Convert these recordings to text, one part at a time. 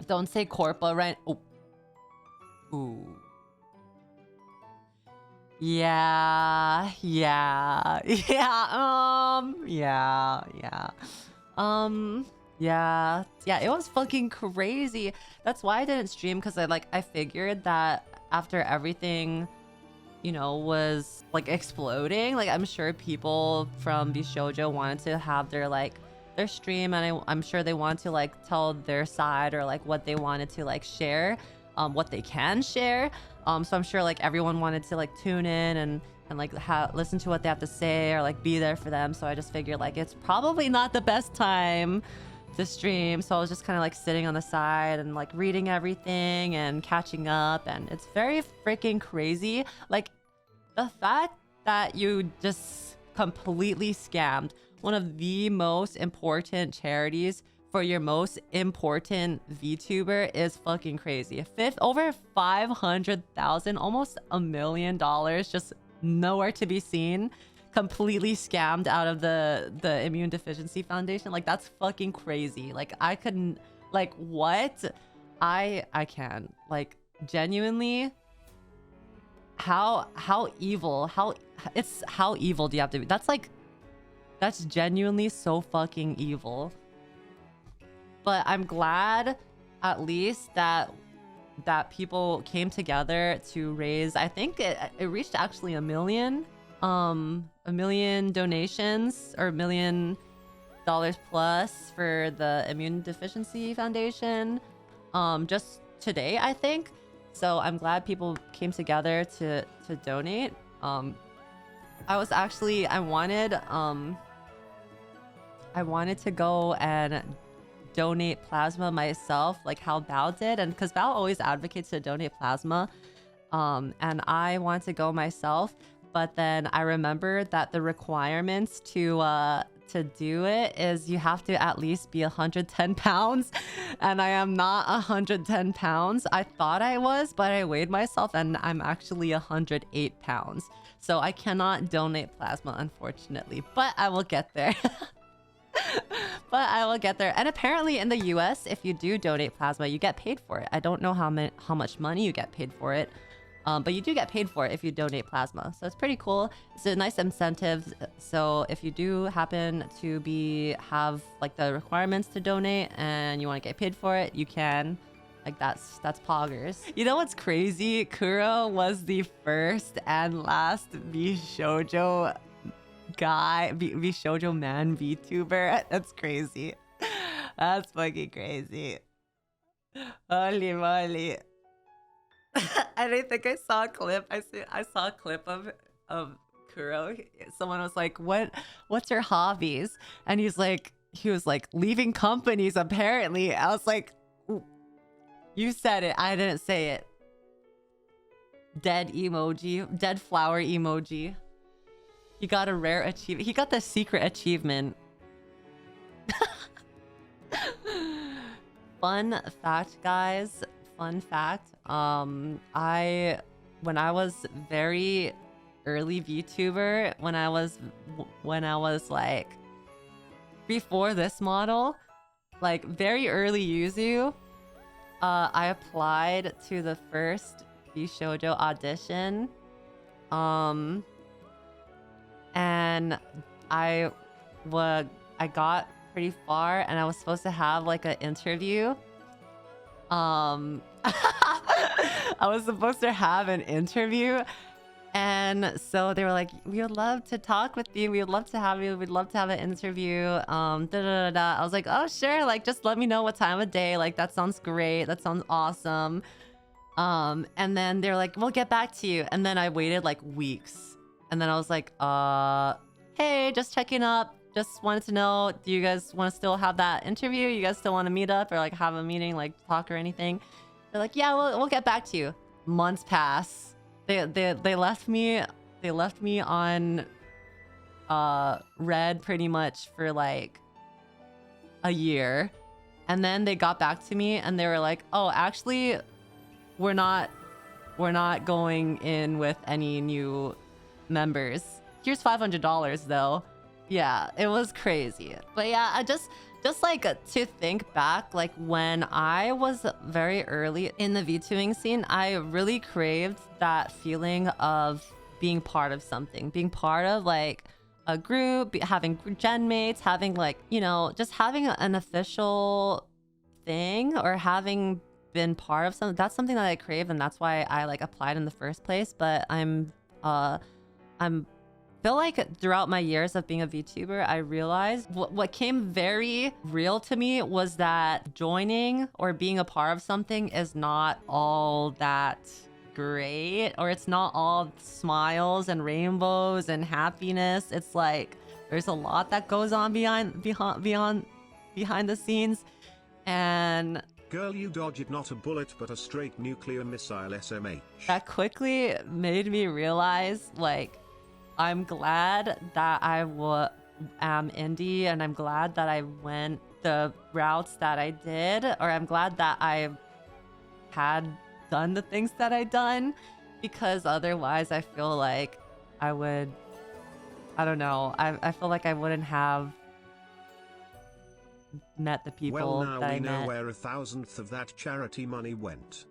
Don't say corpa right. Oh. Ooh. Yeah. Yeah. Yeah. Yeah, it was fucking crazy. That's why I didn't stream, because I figured that after everything, you know, was like exploding, like I'm sure people from VShojo wanted to have their stream, and I'm sure they want to like tell their side, or like what they wanted to like share, what they can share. So I'm sure like everyone wanted to like tune in and like listen to what they have to say, or like be there for them. So I just figured like it's probably not the best time to stream, so I was just kind of like sitting on the side and like reading everything and catching up, and it's very freaking crazy. Like the fact that you just completely scammed one of the most important charities for your most important VTuber is fucking crazy. Over 500,000, almost $1 million, just nowhere to be seen. Completely scammed out of the Immune Deficiency Foundation. Like that's fucking crazy. Like I couldn't, like what? I can't. Like genuinely, how evil, how evil do you have to be? That's genuinely so fucking evil. But I'm glad at least that people came together to raise, I think it reached actually 1 million. 1 million donations, or $1 million plus for the Immune Deficiency Foundation, just today, I think. So I'm glad people came together to donate. I wanted to go and donate plasma myself, like how Bao did, and because Bao always advocates to donate plasma, and I wanted to go myself. But then I remembered that the requirements to do it is you have to at least be 110 pounds, and I am not 110 pounds. I thought I was, but I weighed myself and I'm actually 108 pounds. So I cannot donate plasma, unfortunately, but I will get there. But I will get there. And apparently in the US, if you do donate plasma, you get paid for it. I don't know how much money you get paid for it. But you do get paid for it if you donate plasma. So it's pretty cool. It's a nice incentive. So if you do happen to have like the requirements to donate and you want to get paid for it, you can. Like that's poggers. You know what's crazy? Kuro was the first and last VShojo guy, VShojo man VTuber. That's crazy. That's fucking crazy. Holy moly. I think I saw a clip. I saw a clip of Kuro. Someone was like, "What's your hobbies?" And he was like, leaving companies. Apparently, I was like, "You said it. I didn't say it." Dead emoji, dead flower emoji. He got a rare achievement. He got the secret achievement. Fun fact, guys. Fun fact. When I was very early VTuber, when I was like before this model, like very early Yuzu, I applied to the first VShojo audition, and I got pretty far, and I was supposed to have like an interview. I was supposed to have an interview, and so they were like, "We would love to talk with you. We would love to have you. We'd love to have an interview." I was like, "Oh, sure. Like, just let me know what time of day. Like, that sounds great. That sounds awesome." And then they're like, "We'll get back to you." And then I waited like weeks, and then I was like, "Hey, just checking up. Just wanted to know, do you guys want to still have that interview? You guys still want to meet up or like have a meeting, like talk or anything?" They're like, "Yeah, we'll get back to you." Months pass. They left me on red pretty much for like a year, and then they got back to me and they were like, "Oh, actually, we're not going in with any new members. Here's $500 though." Yeah, it was crazy. But yeah, just like to think back, like when I was very early in the VTubing scene, I really craved that feeling of being part of something, being part of like a group, having gen mates, having like, you know, just having an official thing or having been part of something. That's something that I crave, and that's why I like applied in the first place. But I'm feel like throughout my years of being a VTuber, I realized what came very real to me was that joining or being a part of something is not all that great, or it's not all smiles and rainbows and happiness. It's like there's a lot that goes on behind the scenes. And girl, you dodged not a bullet but a straight nuclear missile SMH. That quickly made me realize, like, I'm glad that I am indie, and I'm glad that I went the routes that I did, or I'm glad that I had done the things that I done, because otherwise I feel like I would, I don't know, I feel like I wouldn't have met the people well, now that we I know met. where 1,000th of that charity money went.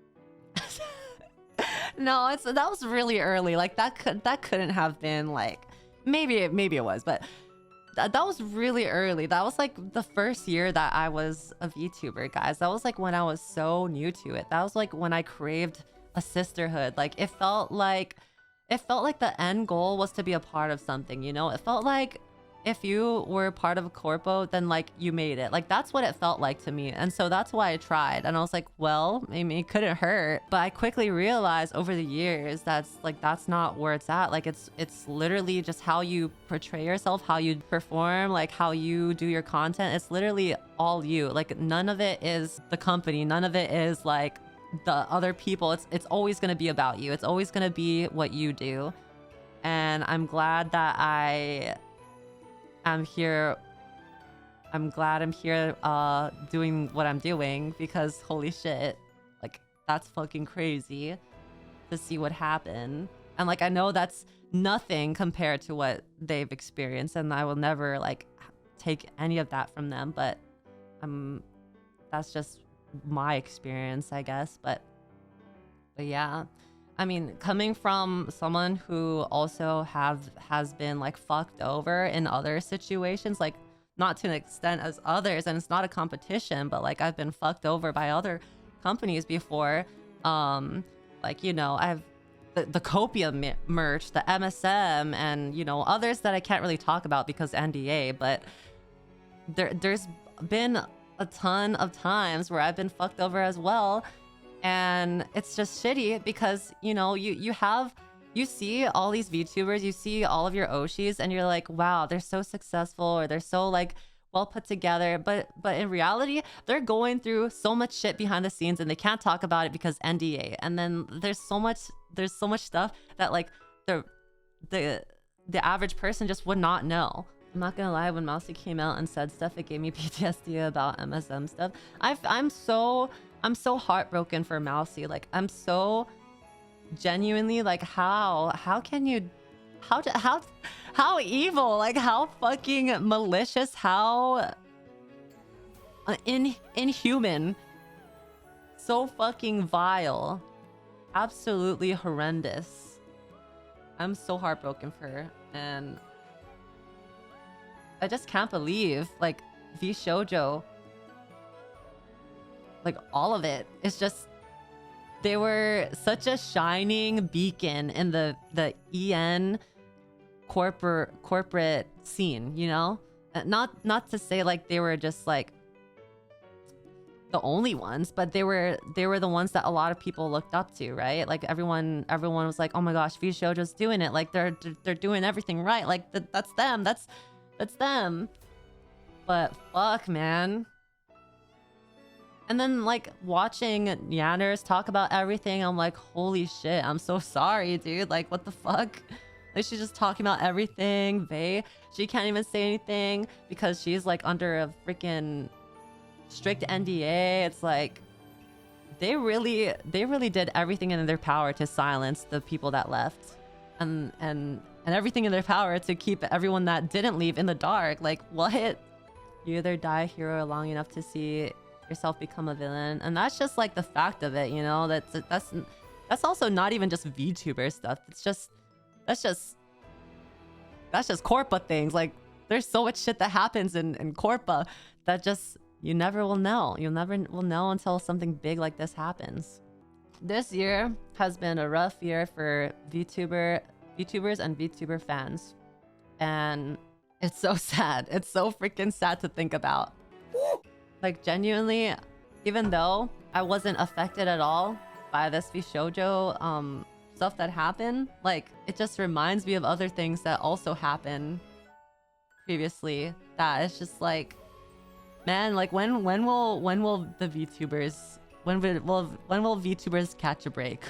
No, that was really early. Like that couldn't have been like, maybe it was, but that was really early. That was like the first year that I was a VTuber, guys. That was like when I was so new to it. That was like when I craved a sisterhood. Like it felt like the end goal was to be a part of something, you know? It felt like if you were part of a corpo, then like you made it. Like that's what it felt like to me. And so that's why I tried. And I was like, well, I mean, it couldn't hurt. But I quickly realized over the years that's not where it's at. Like it's literally just how you portray yourself, how you perform, like how you do your content. It's literally all you. Like none of it is the company. None of it is like the other people. It's always going to be about you. It's always going to be what you do. And I'm glad that I'm here. I'm glad I'm here doing what I'm doing, because holy shit, like that's fucking crazy to see what happened. And like I know that's nothing compared to what they've experienced, and I will never like take any of that from them, but that's just my experience, I guess. But yeah, I mean, coming from someone who also has been like fucked over in other situations, like not to an extent as others, and it's not a competition, but like I've been fucked over by other companies before. Like, you know, I've the Copia merch, the MSM, and you know, others that I can't really talk about because NDA, but there's been a ton of times where I've been fucked over as well. And it's just shitty because, you know, you see all these VTubers, you see all of your Oshis, and you're like, wow, they're so successful, or they're so like well put together. But in reality, they're going through so much shit behind the scenes, and they can't talk about it because NDA. And then there's so much stuff that like the average person just would not know. I'm not gonna lie, when Mousy came out and said stuff, it gave me PTSD about MSM stuff. I'm so heartbroken for Mousy. Like I'm so genuinely like, how can you, how evil, like how fucking malicious, how inhuman, so fucking vile, absolutely horrendous. I'm so heartbroken for her, and I just can't believe like VShojo, like all of it. It's just, they were such a shining beacon in the EN corporate scene, you know? Not to say like they were just like the only ones, but they were the ones that a lot of people looked up to, right? Like everyone was like, oh my gosh, VShojo's doing it. Like they're doing everything right. Like that's them. That's them. But fuck, man. And then like watching Yanners talk about everything, I'm like, holy shit, I'm so sorry, dude. Like what the fuck? Like she's just talking about everything. She can't even say anything because she's like under a freaking strict NDA. It's like they really did everything in their power to silence the people that left, and everything in their power to keep everyone that didn't leave in the dark. Like what? You either die a hero long enough to see yourself become a villain, and that's just like the fact of it, you know. That's also not even just VTuber stuff. That's just Corpa things. Like, there's so much shit that happens in Corpa that just you never will know. You'll never will know until something big like this happens. This year has been a rough year for VTubers and VTuber fans, and it's so sad. It's so freaking sad to think about. Like, genuinely, even though I wasn't affected at all by this VShojo stuff that happened, like, it just reminds me of other things that also happened previously. That it's just like, man, like, when will the VTubers when will VTubers catch a break?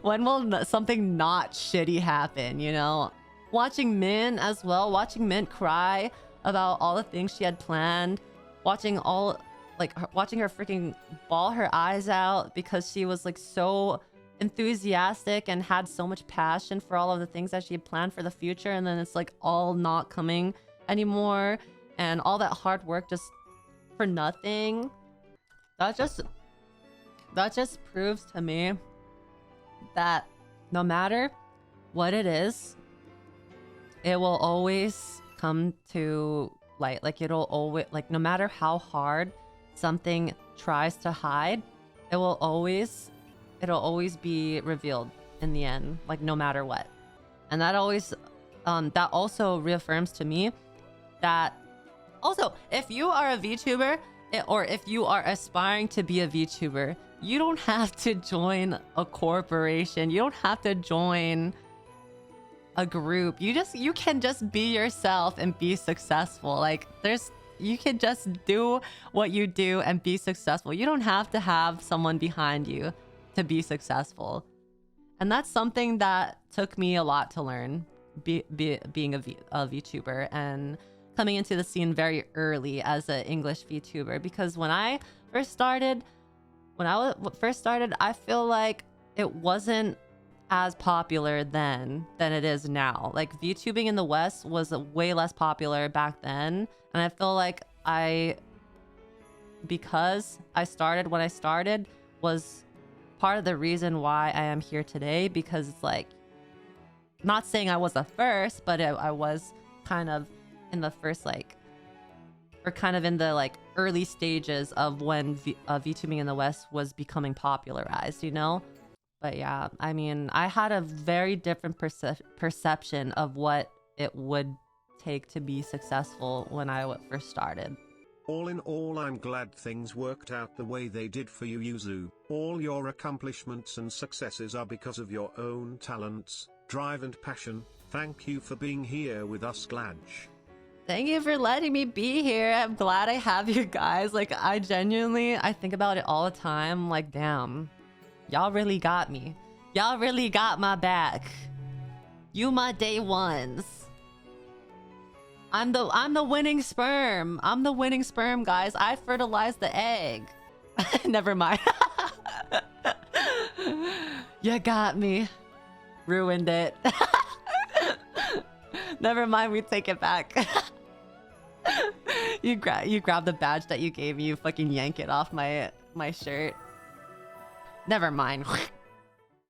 When will something not shitty happen? You know, watching Min as well, watching Min cry about all the things she had planned. Watching her freaking bawl her eyes out because she was like so enthusiastic and had so much passion for all of the things that she had planned for the future, and then it's like all not coming anymore, and all that hard work just for nothing. That just proves to me that no matter what it is, it will always come to light. Like, it'll always, like, no matter how hard something tries to hide, it'll always be revealed in the end, like, no matter what. And that always that also reaffirms to me that also, if you are a VTuber, or if you are aspiring to be a VTuber, you don't have to join a corporation. You don't have to join a group. You can just be yourself and be successful. Like, you can just do what you do and be successful. You don't have to have someone behind you to be successful. And that's something that took me a lot to learn, being a VTuber and coming into the scene very early as an English VTuber. Because when I first started, I feel like it wasn't as popular then than it is now. Like, VTubing in the West was way less popular back then, and I feel like because I started when I started was part of the reason why I am here today. Because it's like, not saying I was the first, but I was kind of in the first, like, or kind of in the like early stages of when VTubing in the West was becoming popularized, you know? But yeah, I mean, I had a very different perception of what it would take to be successful when I first started. All in all, I'm glad things worked out the way they did for you, Yuzu. All your accomplishments and successes are because of your own talents, drive and passion. Thank you for being here with us, Gladge. Thank you for letting me be here. I'm glad I have you guys. Like, I think about it all the time. Like, damn, y'all really got me. Y'all really got my back. You my day ones. I'm the winning sperm. I'm the winning sperm, guys. I fertilized the egg. Never mind. You got me. Ruined it. Never mind, we take it back. You grab the badge that you gave me, you fucking yank it off my shirt. Never mind.